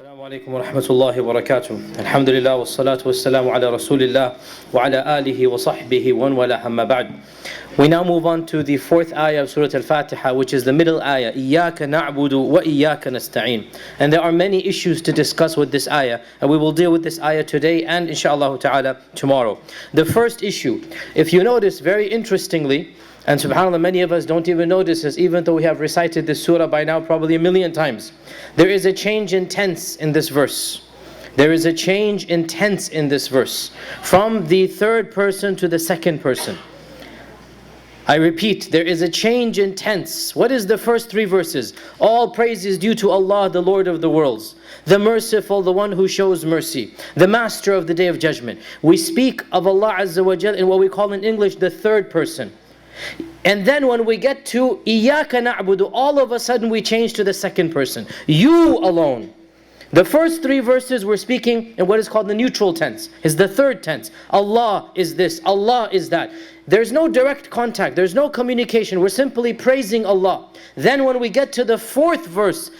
السلام عليكم ورحمة الله وبركاته. الحمد لله والصلاة والسلام على رسول الله وعلى آله وصحبه ومن والاه أما بعد. We now move on to the fourth ayah of Surat Al Fatiha, which is the middle ayah. Iyyaka Na'budu Wa-iyyaka Nasta'een. And there are many issues to discuss with this ayah, and we will deal with this ayah today and inshallah ta'ala tomorrow. The first issue, if you notice very interestingly, and subhanAllah, many of us don't even notice this, even though we have recited this surah by now probably a million times. There is a change in tense in this verse. There is a change in tense in this verse. From the third person to the second person. I repeat, there is a change in tense. What is the first three verses? All praise is due to Allah, the Lord of the worlds, the merciful, the one who shows mercy, the master of the day of judgment. We speak of Allah Azza wa Jal in what we call in English the third person. And then when we get to Iyyaka Na'budu, all of a sudden we change to the second person. You alone. The first three verses we're speaking in what is called the neutral tense, is the third tense. Allah is this, Allah is that. There's no direct contact, there's no communication, we're simply praising Allah. Then when we get to the fourth verse,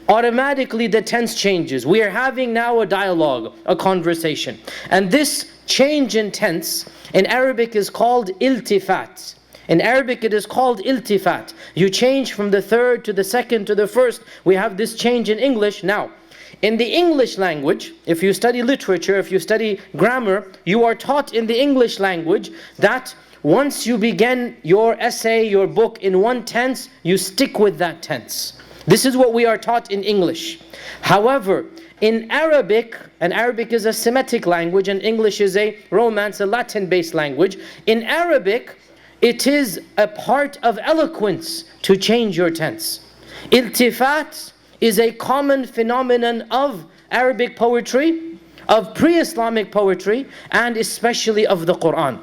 automatically the tense changes. We are having now a dialogue, a conversation. And this change in tense in Arabic is called iltifat. In Arabic it is called iltifat. You change from the third to the second to the first. We have this change in English now. In the English language, if you study literature, if you study grammar, you are taught in the English language that once you begin your essay, your book in one tense, you stick with that tense. This is what we are taught in English. However, in Arabic, and Arabic is a Semitic language and English is a Romance, a Latin-based language. In Arabic, it is a part of eloquence to change your tense. Iltifat is a common phenomenon of Arabic poetry, of pre-Islamic poetry, and especially of the Quran.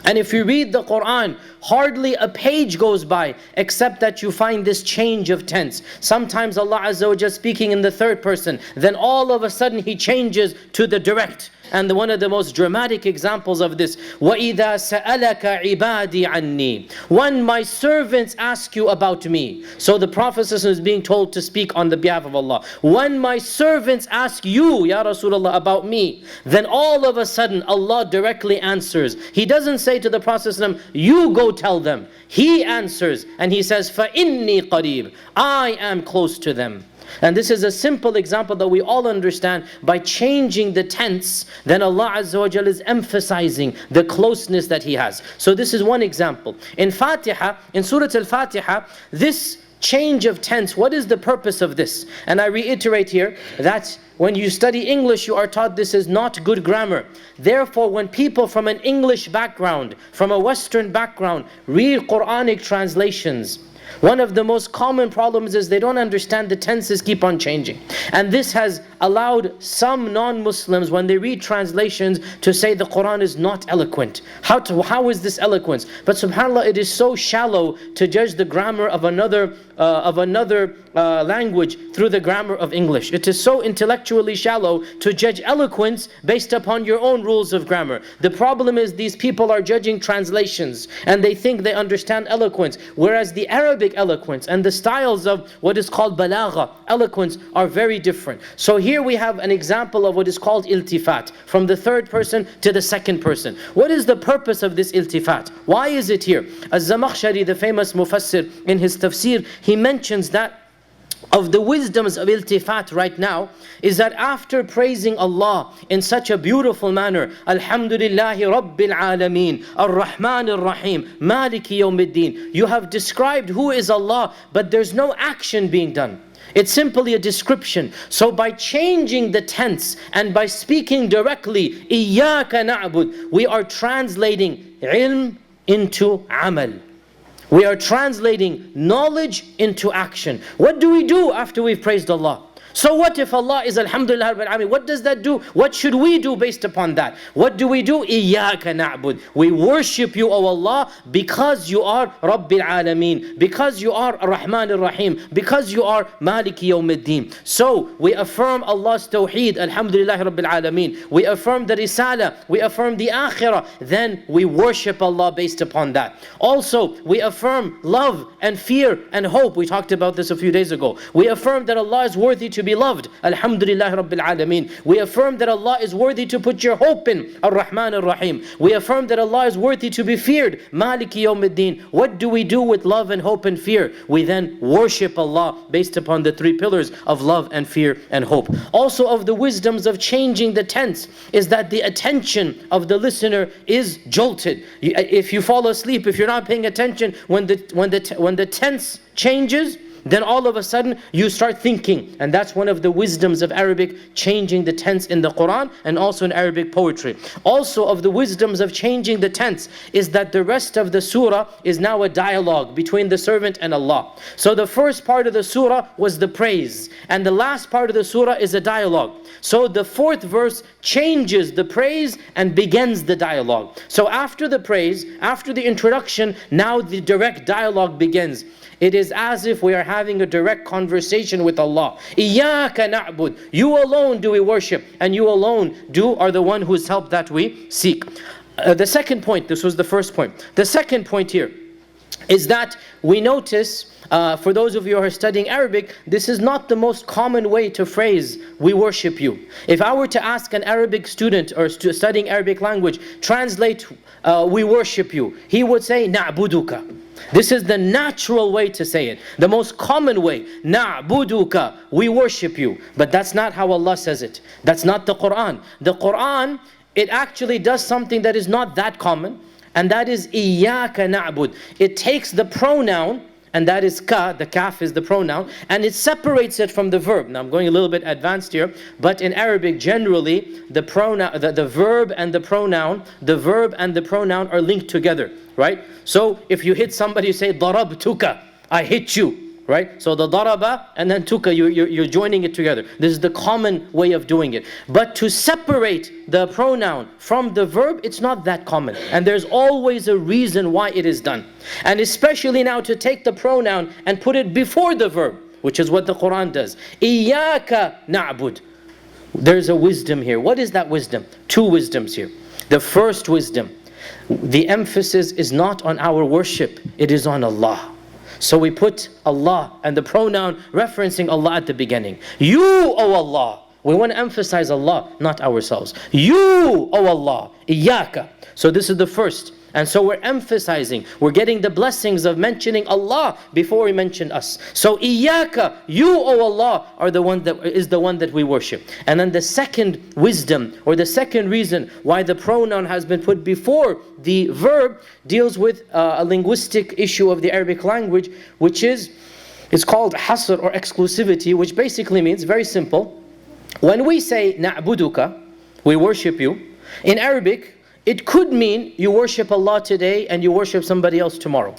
And if you read the Quran, hardly a page goes by except that you find this change of tense. Sometimes Allah Azza wa Jalla speaking in the third person, then all of a sudden He changes to the direct. And one of the most dramatic examples of this, وَإِذَا سَأَلَكَ عِبَادِي عَنِّي. When my servants ask you about me. So the Prophet is being told to speak on the behalf of Allah. When my servants ask you, Ya Rasulullah, about me, then all of a sudden Allah directly answers. He doesn't say to the Prophet, you go tell them. He answers and He says, فَإِنِّي قَرِيبٌ. I am close to them. And this is a simple example that we all understand. By changing the tense, then Allah Azza wa Jalla is emphasizing the closeness that He has. So this is one example. In Fatiha, in Surat Al Fatiha, this change of tense, what is the purpose of this? And I reiterate here that when you study English, you are taught this is not good grammar. Therefore, when people from an English background, from a Western background, read Quranic translations, one of the most common problems is they don't understand the tenses keep on changing. And this has allowed some non-Muslims, when they read translations, to say the Quran is not eloquent. How is this eloquence? But subhanAllah, it is so shallow to judge the grammar of another language through the grammar of English. It is so intellectually shallow to judge eloquence based upon your own rules of grammar. The problem is these people are judging translations and they think they understand eloquence, whereas the Arabic eloquence and the styles of what is called balagha, eloquence, are very different. So here we have an example of what is called iltifat, from the third person to the second person. What is the purpose of this iltifat? Why is it here? Az-Zamakhshari, the famous mufassir, in his Tafsir, he mentions that of the wisdoms of iltifat right now is that after praising Allah in such a beautiful manner, Alhamdulillahi Rabbil Alameen, Ar-Rahman Ar-Raheem, Maliki Yawmiddin, you have described who is Allah, but there's no action being done. It's simply a description. So by changing the tense and by speaking directly, Iyyaka Na'bud, we are translating ilm into amal. We are translating knowledge into action. What do we do after we've praised Allah? So what if Allah is Alhamdulillah Rabbil Alameen? What does that do? What should we do based upon that? What do? Iyyaka Na'bud. We worship you, O Allah, because you are Rabbil Alameen, because you are Ar-Rahman Ar-Raheem, because you are Maliki Yawmiddin. So we affirm Allah's Tawhid, Alhamdulillah Rabbil Alameen. We affirm the Risala, we affirm the Akhira. Then we worship Allah based upon that. Also, we affirm love and fear and hope. We talked about this a few days ago. We affirm that Allah is worthy to be loved. Alhamdulillah Rabbil Alameen. We affirm that Allah is worthy to put your hope in. Ar-Rahman Ar-Raheem. We affirm that Allah is worthy to be feared. Maliki Yawmiddin. What do we do with love and hope and fear? We then worship Allah based upon the three pillars of love and fear and hope. Also of the wisdoms of changing the tense is that the attention of the listener is jolted. If you fall asleep, if you're not paying attention, when the tense changes, then all of a sudden you start thinking. And that's one of the wisdoms of Arabic, changing the tense in the Quran and also in Arabic poetry. Also of the wisdoms of changing the tense is that the rest of the surah is now a dialogue between the servant and Allah. So the first part of the surah was the praise, and the last part of the surah is a dialogue. So the fourth verse changes the praise and begins the dialogue. So after the praise, after the introduction, now the direct dialogue begins. It is as if we are having a direct conversation with Allah. Iyyaka Na'budu. You alone do we worship, and you alone are the one whose help that we seek. The second point, this was the first point. The second point here is that we notice, for those of you who are studying Arabic, this is not the most common way to phrase, we worship you. If I were to ask an Arabic student or studying Arabic language, translate we worship you, he would say, Na'buduka. This is the natural way to say it. The most common way, Na'buduka, we worship you. But that's not how Allah says it. That's not the Quran. The Quran, it actually does something that is not that common, and that is Iyyaka Na'bud. It takes the pronoun, and that is ka, the kaf is the pronoun, and it separates it from the verb. Now I'm going a little bit advanced here, but in Arabic generally the pronoun, the verb and the pronoun are linked together, right? So if you hit somebody, you say darabtuka, I hit you. Right? So the daraba and then tuka, you're joining it together. This is the common way of doing it. But to separate the pronoun from the verb, it's not that common. And there's always a reason why it is done. And especially now to take the pronoun and put it before the verb, which is what the Quran does. Iyyaka Na'bud. There's a wisdom here. What is that wisdom? Two wisdoms here. The first wisdom, the emphasis is not on our worship, it is on Allah. So we put Allah and the pronoun referencing Allah at the beginning. You, O Allah. We want to emphasize Allah, not ourselves. You, O Allah. Iyyaka. So this is the first. And so we're emphasizing, we're getting the blessings of mentioning Allah before we mention us. So Iyyaka, you, O Allah, are the one that we worship. And then the second wisdom, or the second reason why the pronoun has been put before the verb, deals with a linguistic issue of the Arabic language, which is, it's called hasr or exclusivity, which basically means, very simple, when we say na'buduka, we worship you, in Arabic, it could mean you worship Allah today and you worship somebody else tomorrow.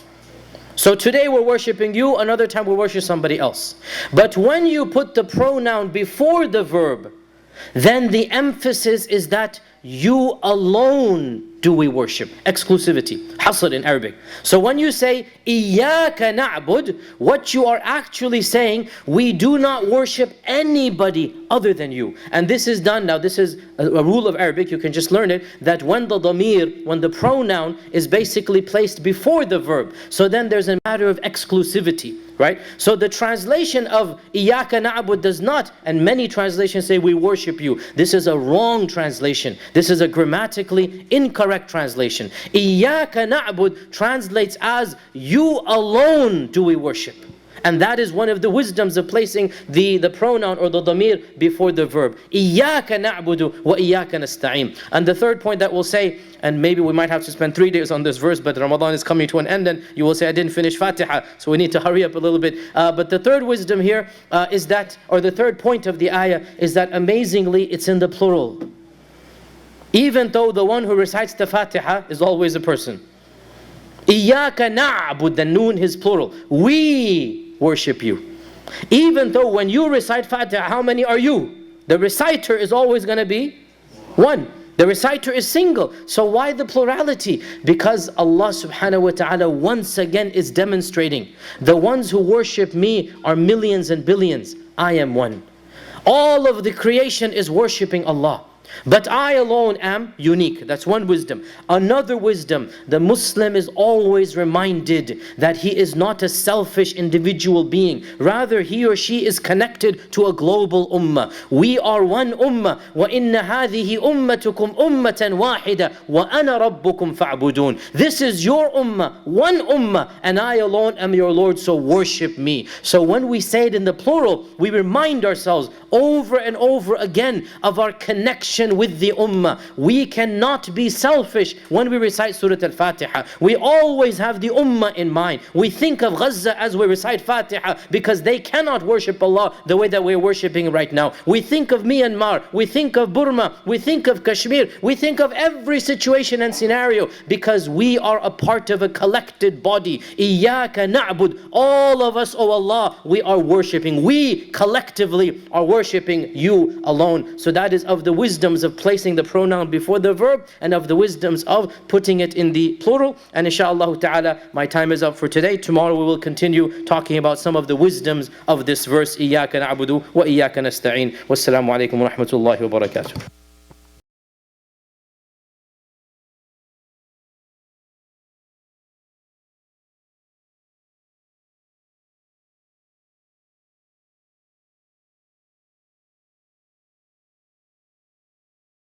So today we're worshiping you, another time we worship somebody else. But when you put the pronoun before the verb, then the emphasis is that you alone do we worship. Exclusivity, hasr in Arabic. So when you say Iyyaka Na'bud, what you are actually saying, we do not worship anybody other than you. And this is done, now this is a rule of Arabic, you can just learn it, that when the dhamir, when the pronoun is basically placed before the verb, so then there's a matter of exclusivity, right? So the translation of Iyyaka Na'bud does not, and many translations say we worship you. This is a wrong translation. This is a grammatically incorrect translation. Iyyaka Na'bud translates as you alone do we worship. And that is one of the wisdoms of placing the pronoun or the dhamir before the verb. Iyyaka Na'budu Wa-iyyaka Nasta'een. And the third point that we'll say, and maybe we might have to spend 3 days on this verse, but Ramadan is coming to an end and you will say I didn't finish Fatiha, so we need to hurry up a little bit. But the third wisdom here is that, or the third point of the ayah is that amazingly it's in the plural. Even though the one who recites the Fatiha is always a person. Iyyaka Na'bud, the noon is plural. We worship you. Even though when you recite Fatiha, how many are you? The reciter is always going to be one. The reciter is single. So why the plurality? Because Allah subhanahu wa ta'ala once again is demonstrating, the ones who worship me are millions and billions. I am one. All of the creation is worshipping Allah. But I alone am unique. That's one wisdom. Another wisdom, the Muslim is always reminded that he is not a selfish individual being. Rather, he or she is connected to a global ummah. We are one ummah. وَإِنَّ هَذِهِ أُمَّتُكُمْ أُمَّةً وَاحِدَةً وَأَنَا رَبُّكُمْ فَاعْبُدُونَ. This is your ummah, one ummah, and I alone am your Lord, so worship me. So when we say it in the plural, we remind ourselves over and over again of our connection with the ummah. We cannot be selfish when we recite Surat Al Fatiha. We always have the ummah in mind. We think of Gaza as we recite Fatiha because they cannot worship Allah the way that we're worshipping right now. We think of Myanmar, we think of Burma, we think of Kashmir, we think of every situation and scenario because we are a part of a collected body. Iyyaka Na'budu. All of us, oh Allah, we are worshipping. We collectively are worshipping you alone. So that is of the wisdoms of placing the pronoun before the verb and of the wisdoms of putting it in the plural. And inshallah ta'ala, my time is up for today. Tomorrow we will continue talking about some of the wisdoms of this verse. Iyyaka Na'budu Wa-iyyaka Nasta'een. Wassalamu alaikum wa rahmatullahi wa barakatuh.